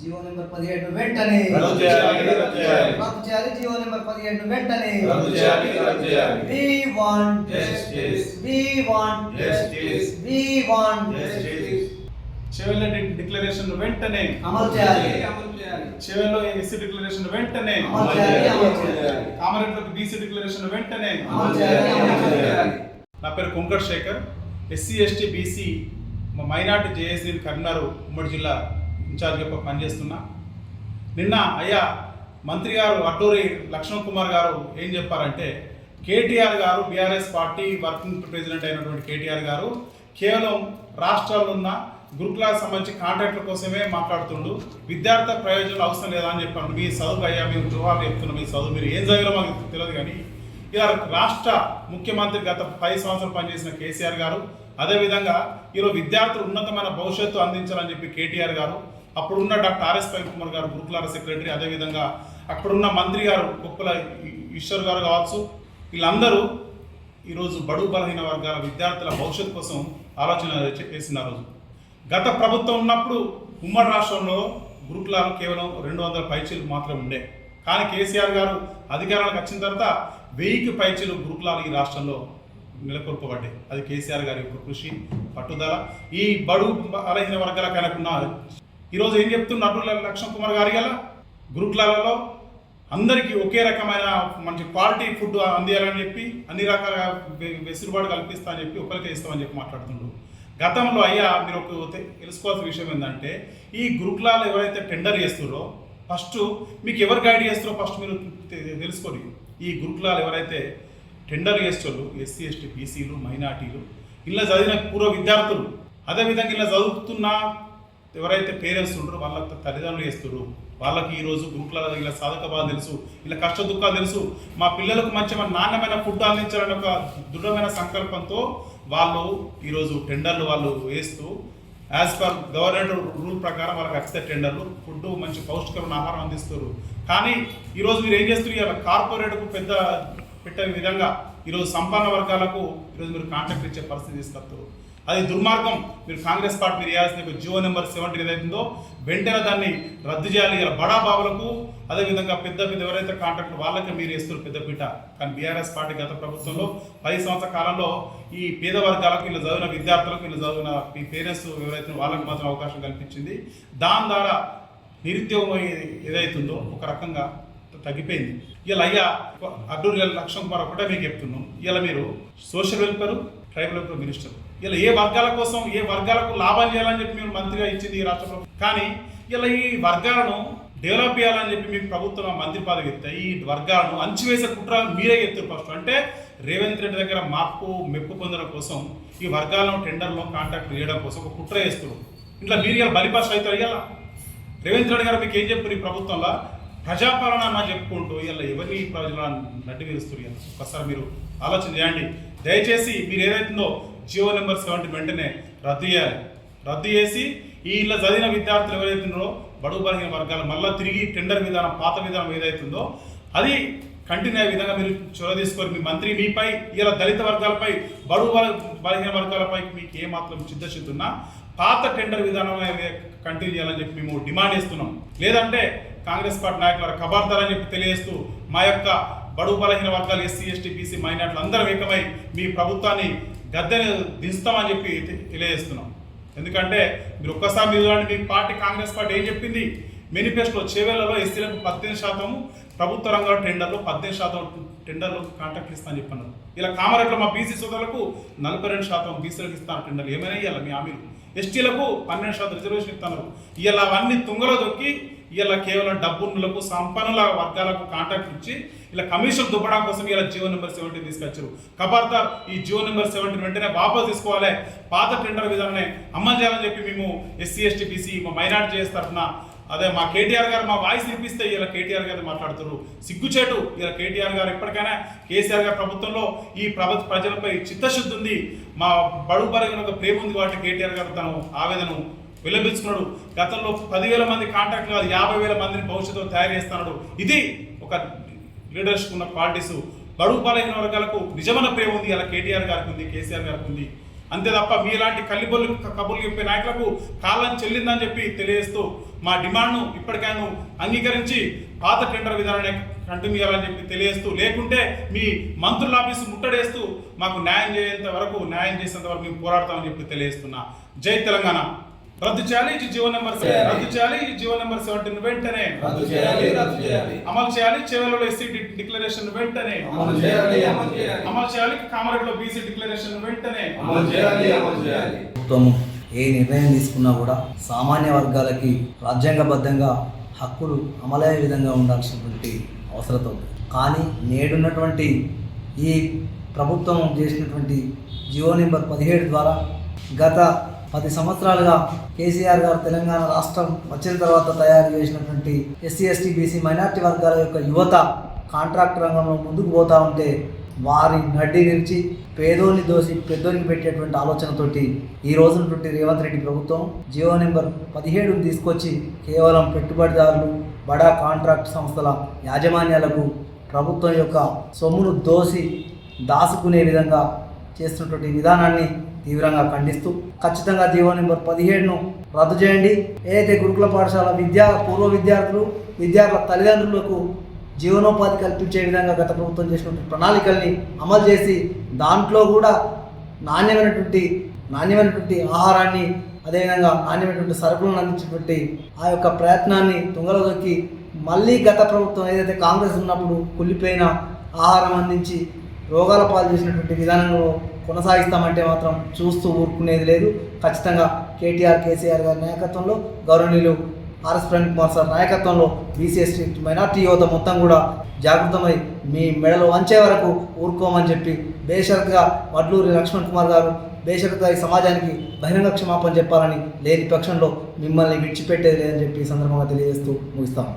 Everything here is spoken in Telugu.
జీవో నెంబర్ 17 వెంటనే రద్దు చేయాలి. రద్దు చేయాలి. జీవో నెంబర్ 17 వెంటనే రద్దు చేయాలి. we want Justice. we want Justice. we want Chevella declaration వెంటనే అమలు చేయాలి. చెవెళ్ళలో ఎస్సీ డిక్లరేషన్ వెంటనే అమలు చేయాలి. అమలు చేయాలి. కామారెడ్డిలో బీసీ డిక్లరేషన్ వెంటనే అమలు చేయాలి. అమలు చేయాలి. నా పేరు Konkar Shekhar, SC ST BC minority JAC Karimnagar ఉమ్మడి జిల్లా ఇన్ఛార్జ్గా పనిచేస్తున్నా. నిన్న అయ్యా మంత్రి గారు అడ్డూరి లక్ష్మణ్ కుమార్ గారు ఏం చెప్పారంటే, కేటీఆర్ గారు బీఆర్ఎస్ పార్టీ వర్కింగ్ ప్రెసిడెంట్ అయినటువంటి కేటీఆర్ గారు కేవలం రాష్ట్రాల్లో ఉన్న గురుకులాలకు సంబంధించి కాంట్రాక్ట్ల కోసమే మాట్లాడుతుండు, విద్యార్థి ప్రయోజనాలు అవసరం లేదా అని చెప్పాను. మీ చదువు అయ్యా, మేము జోహార్లు చెప్తున్నాం, మీ చదువు మీరు ఏం చదివారో మాకు తెలియదు. కానీ ఇలా రాష్ట్ర ముఖ్యమంత్రి గత 10 సంవత్సరాలు పనిచేసిన కేసీఆర్ గారు, అదేవిధంగా ఈరోజు విద్యార్థులు ఉన్నతమైన భవిష్యత్తు అందించాలని చెప్పి కేటీఆర్ గారు, అప్పుడున్న డాక్టర్ ఆర్ఎస్ పై కుమార్ గారు గురుకులాల సెక్రటరీ, అదేవిధంగా అక్కడున్న మంత్రి గారు కుప్పల ఈశ్వర్ గారు కావచ్చు, వీళ్ళందరూ ఈరోజు బడుగు బలహీన వర్గాల విద్యార్థుల భవిష్యత్తు కోసం ఆలోచన చేసిన రోజు. గత ప్రభుత్వం ఉన్నప్పుడు ఉమ్మడి రాష్ట్రంలో గురుకులాలు కేవలం 200 పైచీలు మాత్రం ఉండే. కానీ కేసీఆర్ గారు అధికారానికి వచ్చిన తర్వాత 1000కి పైచీలు గురుకులాలు ఈ రాష్ట్రంలో నెలకొల్పబడ్డాయి. అది కేసీఆర్ గారి యొక్క కృషి, పట్టుదల. ఈ బడుగు బలహీన వర్గాలకు అనుకున్న ఈరోజు ఏం చెప్తున్నారు లక్ష్మణ్ కుమార్ గారి గల గురుకులాలలో అందరికీ ఒకే రకమైన మంచి క్వాలిటీ ఫుడ్ అందియాలని చెప్పి అన్ని రకాల వెసులుబాటు కల్పిస్తా అని చెప్పి ఒకరికే ఇస్తామని చెప్పి మాట్లాడుతుండ్రు. గతంలో అయ్యా మీరు ఒక తెలుసుకోవాల్సిన విషయం ఏంటంటే, ఈ గురుకులాలు ఎవరైతే టెండర్ చేస్తారో ఫస్ట్ మీకు ఎవరు గైడ్ చేస్తారో ఫస్ట్ మీరు తెలుసుకోండి. ఈ గురుకులాలు ఎవరైతే టెండర్ చేస్తారో ఎస్సీ ఎస్టీ బీసీలు మైనార్టీలు, ఇలా చదివిన పూర్వ విద్యార్థులు, అదేవిధంగా ఇలా చదువుతున్న ఎవరైతే పేరెంట్స్ ఉంటారో వాళ్ళ తల్లిదండ్రులు చేస్తారు. వాళ్ళకి ఈరోజు గురుకులాల ఇలా సాధక బాధ తెలుసు, ఇలా కష్ట దుఃఖాలు తెలుసు. మా పిల్లలకు మంచి నాణ్యమైన ఫుడ్ అందించాలని ఒక దృఢమైన సంకల్పంతో వాళ్ళు ఈరోజు టెండర్లు వాళ్ళు వేస్తూ యాజ్ పర్ గవర్నమెంట్ రూల్ ప్రకారం వాళ్ళకి వస్తే టెండర్లు ఫుడ్ మంచి పౌష్టికమైన ఆహారం అందిస్తారు. కానీ ఈరోజు మీరు ఏం చేస్తారు, ఇలా కార్పొరేట్కు పెద్ద పెట్టే విధంగా ఈరోజు సంపన్న వర్గాలకు ఈరోజు మీరు కాంట్రాక్ట్ ఇచ్చే పరిస్థితి తీసుకొస్తారు. అది దుర్మార్గం. మీరు కాంగ్రెస్ పార్టీ మీరు చేయాల్సిన జీవో నెంబర్ 17 ఏదైతుందో వెంటనే దాన్ని రద్దు చేయాలి. ఇలా బడా బాబులకు, అదేవిధంగా పెద్ద ఎవరైతే కాంట్రాక్ట్ వాళ్ళకి మీరు వేస్తారు పెద్దపీట. కానీ బీఆర్ఎస్ పార్టీ గత ప్రభుత్వంలో 10 సంవత్సరాల కాలంలో ఈ పేద వర్గాలకు, ఇలా చదివిన విద్యార్థులకు, ఇలా చదివిన ఈ పేరెంట్స్ ఎవరైతే వాళ్ళకి మాత్రం అవకాశం కల్పించింది. దాని ద్వారా నిరుద్యోగం ఏదైతుందో ఒక రకంగా తగ్గిపోయింది. ఇలా అయ్యా అడ్డూరి లక్ష్మణ్ కుమార్ ఒకటే మీకు చెప్తున్నాం, ఇలా మీరు social welfare, tribal welfare minister, ఇలా ఏ వర్గాల కోసం ఏ వర్గాలకు లాభం చేయాలని చెప్పి మీరు మంత్రిగా ఇచ్చింది ఈ రాష్ట్ర ప్రభుత్వం. కానీ ఇలా ఈ వర్గాలను డెవలప్ చేయాలని చెప్పి మీకు ప్రభుత్వం మంత్రి పదవి ఇస్తే ఈ వర్గాలను అంచివేసే కుట్ర మీరే ఎత్తారు ఫస్ట్. అంటే రేవంత్ రెడ్డి దగ్గర మార్పు మెప్పు పొందడం కోసం ఈ వర్గాలను టెండర్లో కాంటాక్ట్ చేయడం కోసం ఒక కుట్ర చేస్తారు. ఇట్లా మీరు ఇలా బలిపాస్ అవుతారు. ఇలా రేవంత్ రెడ్డి గారు మీకు ఏం చెప్పారు, ఈ ప్రభుత్వంలో ప్రజాపాలన అన్న చెప్పుకుంటూ ఇలా ఎవరిని ప్రజల నడ్డి విరుస్తారు. ఒకసారి మీరు ఆలోచన చేయండి. దయచేసి మీరు ఏదైతుందో జీవో నెంబర్ 17 వెంటనే రద్దు చేయాలి. రద్దు చేసి ఈ ఇలా చదివిన విద్యార్థులు ఎవరైతున్నారో బడుగు బలహీన వర్గాలు మళ్ళీ తిరిగి టెండర్ విధానం, పాత విధానం ఏదైతుందో అది కంటిన్యూ అయ్యే విధంగా మీరు చొరవ తీసుకొని మీ మంత్రి మీపై, ఇలా దళిత వర్గాలపై, బడుగు బలహీన వర్గాలపై మీకు ఏమాత్రం చిత్తశుద్ధి ఉన్నా పాత టెండర్ విధానం కంటిన్యూ చేయాలని చెప్పి మేము డిమాండ్ చేస్తున్నాం. లేదంటే కాంగ్రెస్ పార్టీ నాయకుల ఖబర్దార్ అని చెప్పి తెలియజేస్తూ మా యొక్క బడుగు బలహీన వర్గాలు ఎస్సీ ఎస్టీ బీసీ మైనార్టీలు అందరూ ఏకమై మీ ప్రభుత్వాన్ని గద్దెని దించుతామని చెప్పి తెలియజేస్తున్నాం. ఎందుకంటే మీరు ఒక్కసారి మీరు మీ పార్టీ కాంగ్రెస్ పార్టీ ఏం చెప్పింది మేనిఫెస్టోలో, చేవేళ్లలో ఎస్సీలకు 18%, ప్రభుత్వ రంగంలో టెండర్లు 18% టెండర్లు కాంట్రాక్ట్ ఇస్తామని చెప్పన్నారు. ఇలా కామారెడ్డిలో మా బీసీ సోదరులకు 42% బీసీలకు ఇస్తాను టెండర్లు. ఏమైనా ఇవ్వాలి మీ హామీలు. ఎస్టీలకు 12% రిజర్వేషన్ ఇస్తున్నారు. ఇలా అవన్నీ తుంగలో దొక్కి ఇలా కేవలం డబ్బులకు సంపన్నుల వర్గాలకు కాంట్రాక్ట్ ఇచ్చి ఇలా కమిషన్ దుబ్బడం కోసం ఇలా జీవో నెంబర్ 17 తీసుకొచ్చారు. ఖబర్దార్ ఈ జీవో నెంబర్ 17 వెంటనే వాపసు తీసుకోవాలి. పాత టెండర్ విధానాన్ని అమలు చేయాలని చెప్పి మేము ఎస్సీ ఎస్టీ బీసీ మా మైనార్టీ చేస్తున్న అదే మా కేటీఆర్ గారు మా వాయిస్ వినిపిస్తే ఇలా కేటీఆర్ గారు మాట్లాడుతారు. సిగ్గుచేటు. ఇలా కేటీఆర్ గారు ఎప్పటికైనా కేసీఆర్ గారి ప్రభుత్వంలో ఈ ప్రజలపై చిత్తశుద్ధి ఉంది, మా బడుగు బలహీన ప్రేమ ఉంది కాబట్టి కేటీఆర్ గారు తను ఆవేదన విలపించుకున్నాడు. గతంలో 10,000 మంది కాంట్రాక్ట్లు కాదు 50,000 మందిని భవిష్యత్తులో తయారు చేస్తున్నాడు. ఇది ఒక లీడర్షిప్ ఉన్న పార్టీస్. బడుగు బలహీన వర్గాలకు నిజమైన ప్రేమ ఉంది. అలా కేటీఆర్ గారికి ఉంది, కేసీఆర్ గారికి ఉంది. అంతే తప్ప మీలాంటి కల్లిబొల్లు కబుర్లు చెప్పే నాయకులకు కాలం చెల్లిందని చెప్పి తెలియజేస్తూ మా డిమాండ్ను ఇప్పటికైనా అంగీకరించి పాత టెండర్ విధానాన్ని కంటిన్యూ చేయాలని చెప్పి తెలియజేస్తూ, లేకుంటే మీ మంత్రుల ఆఫీసు ముట్టడేస్తూ మాకు న్యాయం చేసేంత వరకు మేము పోరాడతామని చెప్పి తెలియజేస్తున్నా. జై తెలంగాణ. రద్దు చేయాలి ఈ జీవో నెంబర్ 17 వెంటనే అమలు చేయాలి. చేవెళ్లలో ఎస్సీ డిక్లరేషన్ వెంటనే అమలు చేయాలి. కామారెడ్డిలో బీసీ డిక్లరేషన్ వెంటనే ప్రభుత్వం ఏ నిర్ణయం తీసుకున్నా కూడా సామాన్య వర్గాలకి రాజ్యాంగబద్ధంగా హక్కులు అమలయ్యే విధంగా ఉండాల్సినటువంటి అవసరం ఉంది. కానీ నేడున్నటువంటి ఈ ప్రభుత్వం చేసినటువంటి జియో నెంబర్ 17 ద్వారా గత 10 సంవత్సరాలుగా కేసీఆర్ గారు తెలంగాణ రాష్ట్రం వచ్చిన తర్వాత తయారు చేసినటువంటి ఎస్సీ ఎస్టీ బీసీ మైనార్టీ వర్గాల యొక్క యువత కాంట్రాక్ట్ రంగంలో ముందుకు పోతూ ఉంటే వారి నడ్డి నుంచి పేదోని దోసి పెద్దోనికి పెట్టేటువంటి ఆలోచనతోటి ఈ రోజునటువంటి రేవంత్ రెడ్డి ప్రభుత్వం జియో నెంబర్ 17 తీసుకొచ్చి కేవలం పెట్టుబడిదారులు బడా కాంట్రాక్ట్ సంస్థల యాజమాన్యాలకు ప్రభుత్వం యొక్క సొమ్మును దాచుకునే విధంగా చేస్తున్నటువంటి విధానాన్ని తీవ్రంగా ఖండిస్తూ ఖచ్చితంగా జియో నెంబర్ 17ను రద్దు చేయండి. ఏదైతే గురుకుల పాఠశాల పూర్వ విద్యార్థుల తల్లిదండ్రులకు జీవనోపాధి కల్పించే విధంగా గత ప్రభుత్వం చేసినటువంటి ప్రణాళికల్ని అమలు చేసి దాంట్లో కూడా నాణ్యమైనటువంటి ఆహారాన్ని అదేవిధంగా నాణ్యమైనటువంటి సరుకులను అందించేటువంటి ఆ యొక్క ప్రయత్నాన్ని తుంగలో దొక్కి మళ్ళీ గత ప్రభుత్వం ఏదైతే కాంగ్రెస్ ఉన్నప్పుడు కుళ్ళిపోయిన ఆహారం అందించి రోగాల పాలు చేసినటువంటి విధానంలో కొనసాగిస్తామంటే మాత్రం చూస్తూ ఊరుకునేది లేదు. ఖచ్చితంగా కేసీఆర్ గారి నాయకత్వంలో గౌరవనీయులు ఆర్ఎస్ ప్రవీణ్ కుమార్ సార్ నాయకత్వంలో బీసీఎస్టీ మైనార్టీ యువత మొత్తం కూడా జాగృతమై మీ మెడలు వంచే వరకు ఊరుకోమని చెప్పి బేషరతుగా వడ్లూరి లక్ష్మణ్ కుమార్ గారు బేషరతుగా ఈ సమాజానికి బహిరంగ క్షమాపణ చెప్పాలని, లేని పక్షంలో మిమ్మల్ని విడిచిపెట్టేది లేదని చెప్పి ఈ సందర్భంగా తెలియజేస్తూ ముగిస్తాము.